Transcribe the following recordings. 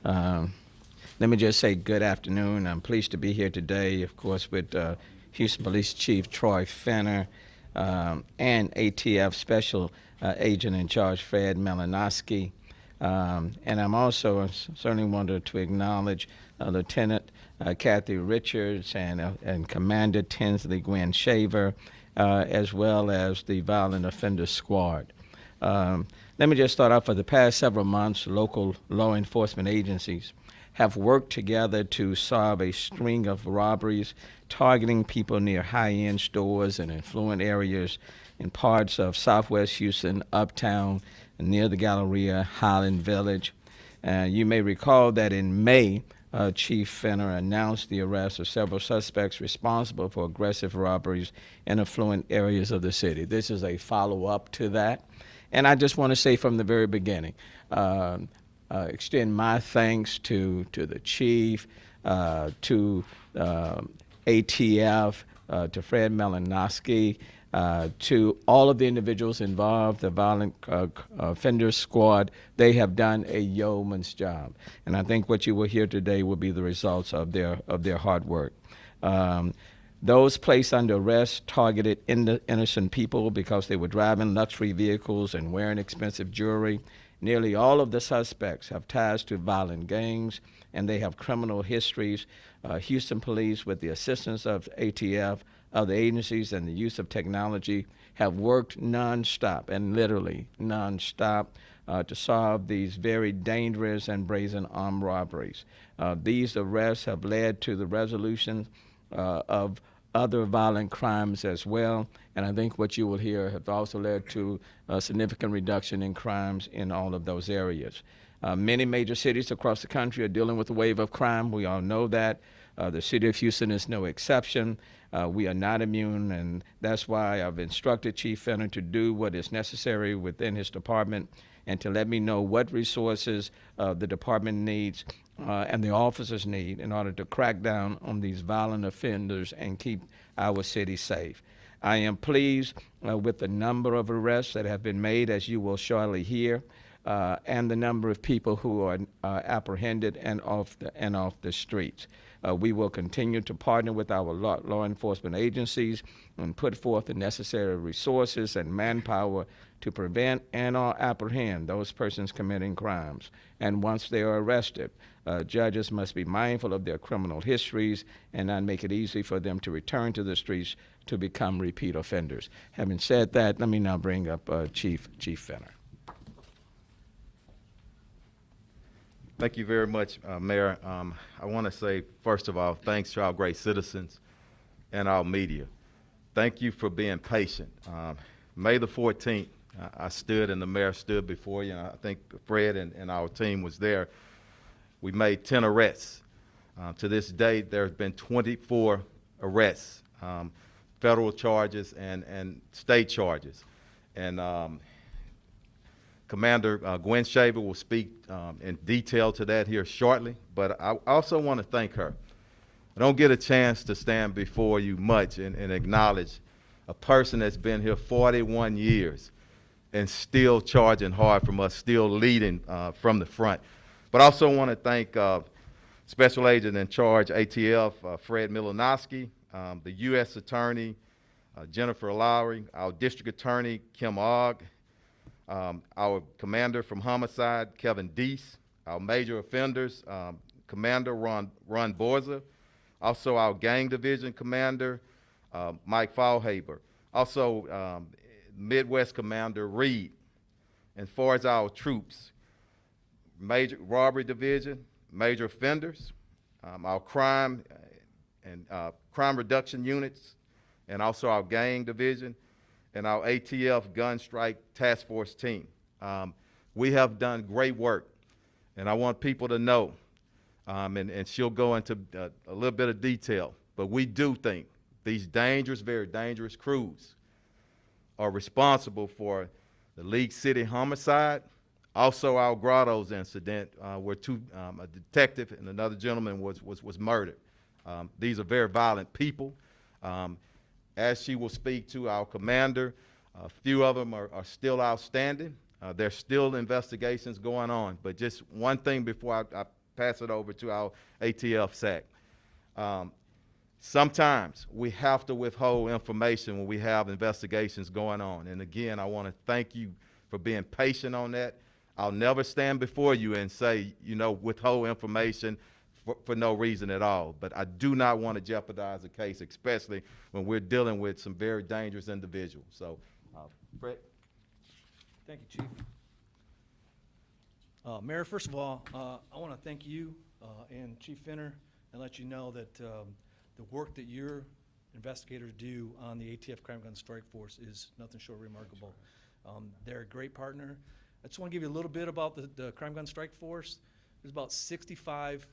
Um, Let me just say good afternoon. I'm pleased to be here today, of course, with Houston Police Chief Troy Fenner and ATF Special Agent in Charge Fred Malinowski. And I'm also certainly wanted to acknowledge Lieutenant Kathy Richards and Commander Tinsley Gwen Shaver, as well as the Violent Offender Squad. Let me just start off. For the past several months, local law enforcement agencies have worked together to solve a string of robberies targeting people near high-end stores and affluent areas in parts of southwest Houston, uptown, near the Galleria, Highland Village. You may recall that in May, Chief Fenner announced the arrest of several suspects responsible for aggressive robberies in affluent areas of the city. This is a follow-up to that. And I just want to say from the very beginning, extend my thanks to the chief, to ATF, to Fred Malinowski, to all of the individuals involved, the Violent Offender Squad. They have done a yeoman's job, and I think what you will hear today will be the results of their hard work. Those placed under arrest targeted innocent people because they were driving luxury vehicles and wearing expensive jewelry. Nearly all of the suspects have ties to violent gangs, and they have criminal histories. Houston Police, with the assistance of ATF, other agencies, and the use of technology, have worked nonstop, and literally nonstop, to solve these very dangerous and brazen armed robberies. These arrests have led to the resolution of other violent crimes as well, and I think what you will hear have also led to a significant reduction in crimes in all of those areas. Many major cities across the country are dealing with a wave of crime. We all know that. The city of Houston is no exception. We are not immune, and that's why I've instructed Chief Fenner to do what is necessary within his department and to let me know what resources the department needs and the officers need in order to crack down on these violent offenders and keep our city safe. I am pleased with the number of arrests that have been made, as you will shortly hear, and the number of people who are apprehended and off the streets. We will continue to partner with our law enforcement agencies and put forth the necessary resources and manpower to prevent and/or apprehend those persons committing crimes. And once they are arrested, judges must be mindful of their criminal histories and not make it easy for them to return to the streets to become repeat offenders. Having said that, let me now bring up Chief Fenner. Thank you very much, Mayor. I want to say, first of all, thanks to our great citizens and our media. Thank you for being patient. May the 14th, I stood and the mayor stood before you, and I think Fred and our team was there. We made 10 arrests. To this date, there have been 24 arrests, federal charges and state charges. And Commander Gwen Shaver will speak in detail to that here shortly, but I also want to thank her. I don't get a chance to stand before you much and acknowledge a person that's been here 41 years and still charging hard from us, still leading from the front. But I also want to thank Special Agent in Charge ATF, Fred Malinowski, the U.S. Attorney, Jennifer Lowry, our District Attorney, Kim Ogg, our Commander from Homicide, Kevin Deese, our Major Offenders, Commander Ron Borza, also our Gang Division Commander, Mike Faulhaber, also Midwest Commander Reed. And far as our troops, Major Robbery Division, Major Offenders, our crime and crime reduction units, and also our Gang Division, and our ATF Gun Strike Task Force team. We have done great work, and I want people to know, and she'll go into a little bit of detail, but we do think these dangerous, very dangerous crews are responsible for the League City homicide, also our Grottoes incident where a detective and another gentleman was murdered. These are very violent people. As she will speak to our commander, a few of them are still outstanding. There's still investigations going on. But just one thing before I pass it over to our ATF SAC. Sometimes we have to withhold information when we have investigations going on. And again, I want to thank you for being patient on that. I'll never stand before you and say, withhold information for no reason at all. But I do not want to jeopardize the case, especially when we're dealing with some very dangerous individuals. So, Brett. Thank you, Chief. Mayor, first of all, I want to thank you and Chief Finner and let you know that the work that your investigators do on the ATF Crime Gun Strike Force is nothing short of remarkable. They're a great partner. I just want to give you a little bit about the Crime Gun Strike Force. There's about 65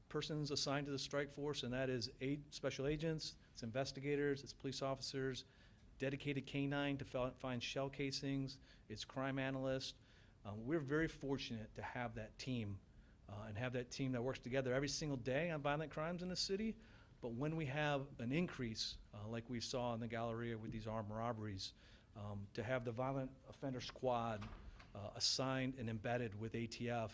persons assigned to the strike force, and that is 8 special agents, it's investigators, it's police officers, dedicated canine to find shell casings, it's crime analysts. We're very fortunate to have that team and have that team that works together every single day on violent crimes in the city. But when we have an increase, like we saw in the Galleria with these armed robberies, to have the violent offender squad assigned and embedded with ATF,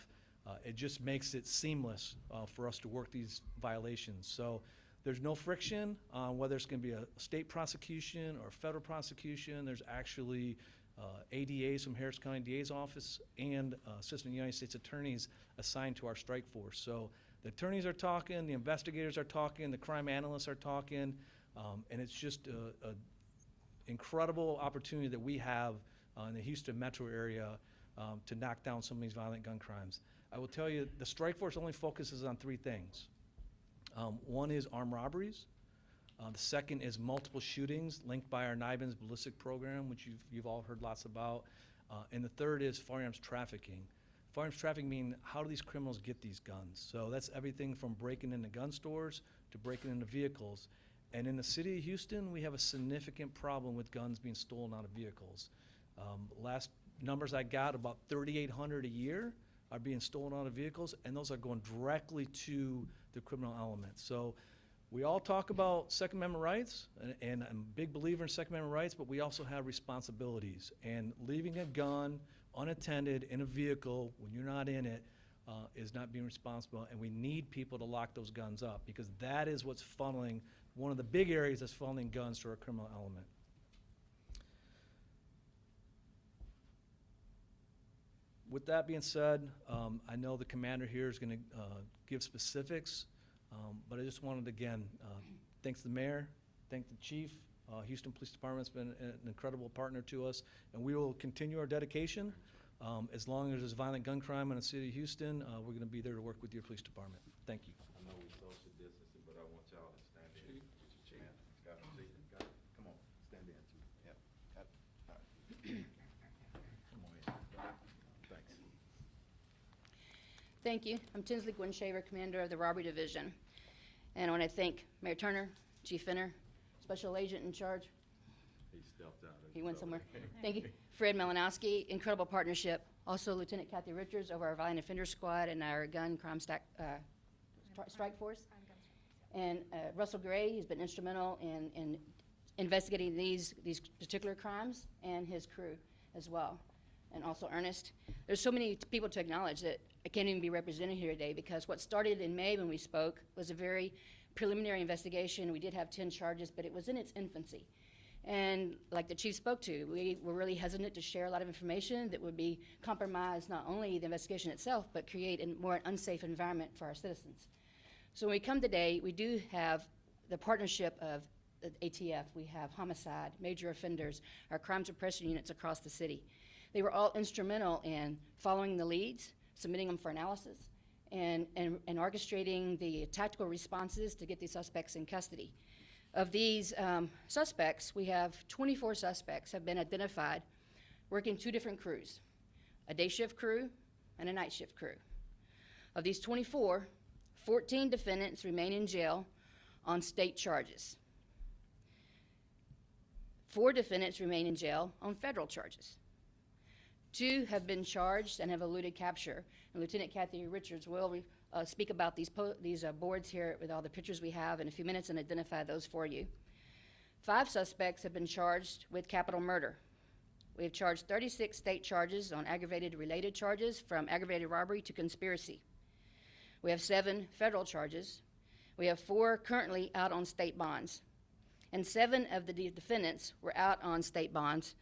it just makes it seamless for us to work these violations. So there's no friction on whether it's going to be a state prosecution or a federal prosecution. There's actually ADAs from Harris County DA's office and Assistant United States Attorneys assigned to our strike force. So the attorneys are talking, the investigators are talking, the crime analysts are talking, and it's just an incredible opportunity that we have in the Houston metro area to knock down some of these violent gun crimes. I will tell you, the strike force only focuses on 3 things. One is armed robberies. The second is multiple shootings linked by our NIBIN's ballistic program, which you've all heard lots about. And the third is firearms trafficking. Firearms trafficking mean how do these criminals get these guns? So that's everything from breaking into gun stores to breaking into vehicles. And in the city of Houston, we have a significant problem with guns being stolen out of vehicles. Last numbers I got, about 3,800 a year are being stolen out of vehicles, and those are going directly to the criminal element. So we all talk about Second Amendment rights, and I'm a big believer in Second Amendment rights, but we also have responsibilities. And leaving a gun unattended in a vehicle when you're not in it is not being responsible, and we need people to lock those guns up because that is what's funneling, one of the big areas that's funneling guns to our criminal element. With that being said, I know the commander here is going to give specifics, but I just wanted to, again, thanks the mayor, thank the chief. Houston Police Department's been an incredible partner to us, and we will continue our dedication. As long as there's violent gun crime in the city of Houston, we're going to be there to work with your police department. Thank you. I know we're social distancing, but I want y'all to stand in. Got it. See? Got it. Come on, stand in. Yep. Got it. All right. Come on in. Thanks. Thank you. I'm Tinsley Gwinshaver, Commander of the Robbery Division. And I want to thank Mayor Turner, Chief Finner, Special Agent in charge. He stepped out. He went somewhere. Thank you. Fred Malinowski, incredible partnership. Also Lieutenant Kathy Richards over our Violent Offender Squad and our Gun Crime Strike Force. And Russell Gray, he's been instrumental in investigating these particular crimes, and his crew as well. And also Ernest. There's so many people to acknowledge that I can't even be represented here today because what started in May when we spoke was a very preliminary investigation. We did have 10 charges, but it was in its infancy. And like the chief spoke to, we were really hesitant to share a lot of information that would be compromise not only the investigation itself, but create a more unsafe environment for our citizens. So when we come today, we do have the partnership of the ATF. We have homicide, major offenders, our crime suppression units across the city. They were all instrumental in following the leads, submitting them for analysis, and orchestrating the tactical responses to get these suspects in custody. Of these suspects, we have 24 suspects have been identified working 2 different crews, a day shift crew and a night shift crew. Of these 24, 14 defendants remain in jail on state charges. 4 defendants remain in jail on federal charges. 2 have been charged and have eluded capture. And Lieutenant Kathy Richards will speak about these boards here with all the pictures we have in a few minutes and identify those for you. 5 suspects have been charged with capital murder. We have charged 36 state charges on aggravated related charges from aggravated robbery to conspiracy. We have 7 federal charges. We have 4 currently out on state bonds. And 7 of the defendants were out on state bonds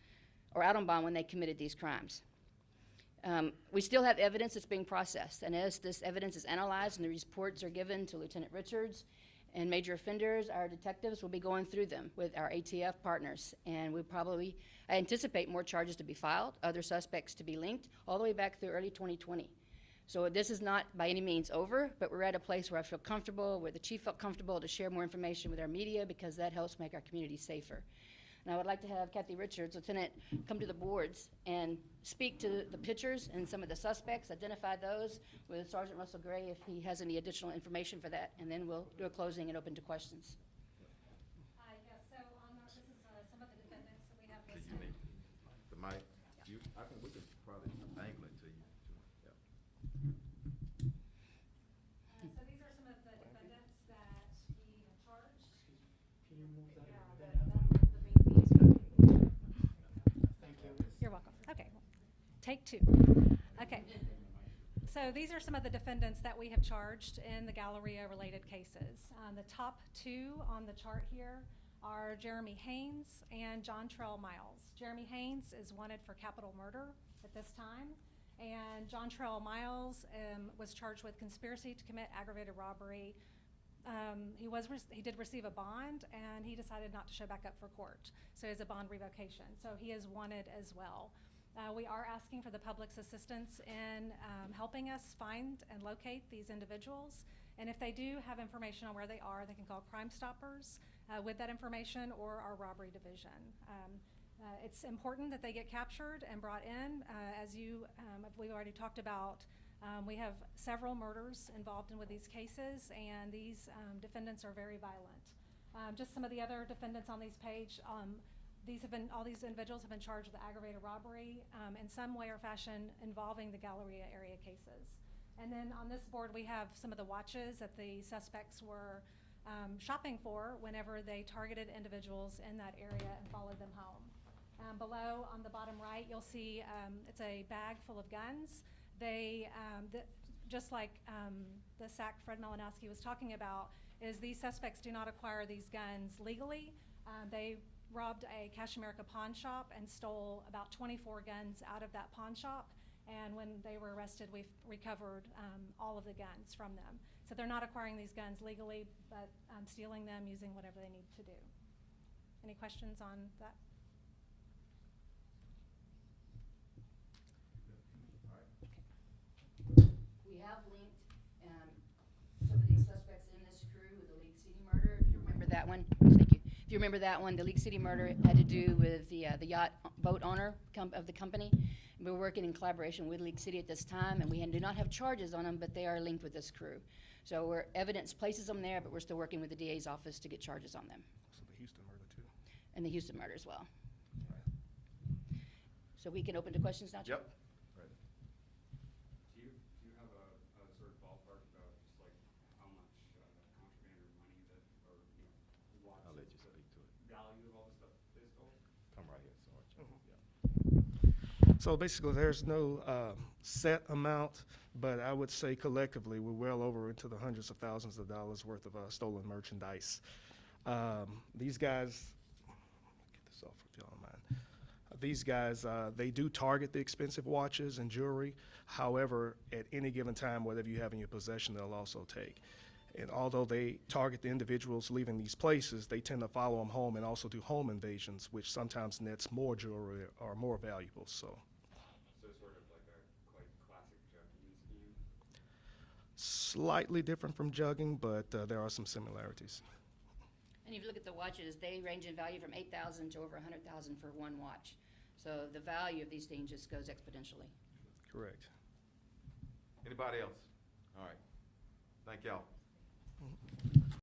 or out on bond when they committed these crimes. We still have evidence that's being processed, and as this evidence is analyzed and the reports are given to Lieutenant Richards and major offenders, our detectives will be going through them with our ATF partners, and I anticipate more charges to be filed, other suspects to be linked, all the way back through early 2020. So this is not by any means over, but we're at a place where I feel comfortable, where the chief felt comfortable to share more information with our media because that helps make our community safer. And I would like to have Kathy Richards, Lieutenant, come to the boards and speak to the pictures and some of the suspects, identify those with Sergeant Russell Gray if he has any additional information for that, and then we'll do a closing and open to questions. Hi, yes, so this is some of the defendants that we have Do listed. you need the mic? I think we could probably angle it to you. Yeah. So these are some of the defendants that we have charged. You're welcome. Okay, take 2. Okay. So these are some of the defendants that we have charged in the Galleria-related cases. The top 2 on the chart here are Jeremy Haynes and John Trell Miles. Jeremy Haynes is wanted for capital murder at this time, and John Trell Miles was charged with conspiracy to commit aggravated robbery. He did receive a bond, and he decided not to show back up for court, so he has a bond revocation. So he is wanted as well. We are asking for the public's assistance in helping us find and locate these individuals. And if they do have information on where they are, they can call Crime Stoppers with that information or our robbery division. It's important that they get captured and brought in. As we've already talked about, we have several murders involved with these cases, and these defendants are very violent. Just some of the other defendants on this page, all these individuals have been charged with aggravated robbery in some way or fashion involving the Galleria area cases. And then on this board, we have some of the watches that the suspects were shopping for whenever they targeted individuals in that area and followed them home. Below on the bottom right, you'll see it's a bag full of guns. Just like the SAC Fred Malinowski was talking about, is these suspects do not acquire these guns legally. They robbed a Cash America pawn shop and stole about 24 guns out of that pawn shop. And when they were arrested, we recovered all of the guns from them. So they're not acquiring these guns legally, but stealing them using whatever they need to do. Any questions on that? We have linked some of these suspects in this crew with the League City murder. If you remember that one, thank you. If you remember that one, the League City murder had to do with the yacht boat owner of the company. We're working in collaboration with League City at this time, and we do not have charges on them, but they are linked with this crew. So evidence places them there, but we're still working with the DA's office to get charges on them. So the Houston murder too. And the Houston murder as well. So we can open to questions now, Chief? Yep. Right. Do you have a sort of ballpark about just like how much contraband or money that, or watches, I'll let you speak to it. value of all this stuff they stole? Come right here, Sergeant. So basically, there's no set amount, but I would say collectively, we're well over into the hundreds of thousands of dollars worth of stolen merchandise. These guys, get this off if y'all don't mind. These guys, they do target the expensive watches and jewelry. However, at any given time, whatever you have in your possession, they'll also take. And although they target the individuals leaving these places, they tend to follow them home and also do home invasions, which sometimes nets more jewelry or more valuables. So Sort of like a quite classic juggling scheme. slightly different from jugging, but there are some similarities. And if you look at the watches, they range in value from $8,000 to over $100,000 for one watch. So the value of these things just goes exponentially. Correct. Anybody else? All right. Thank y'all.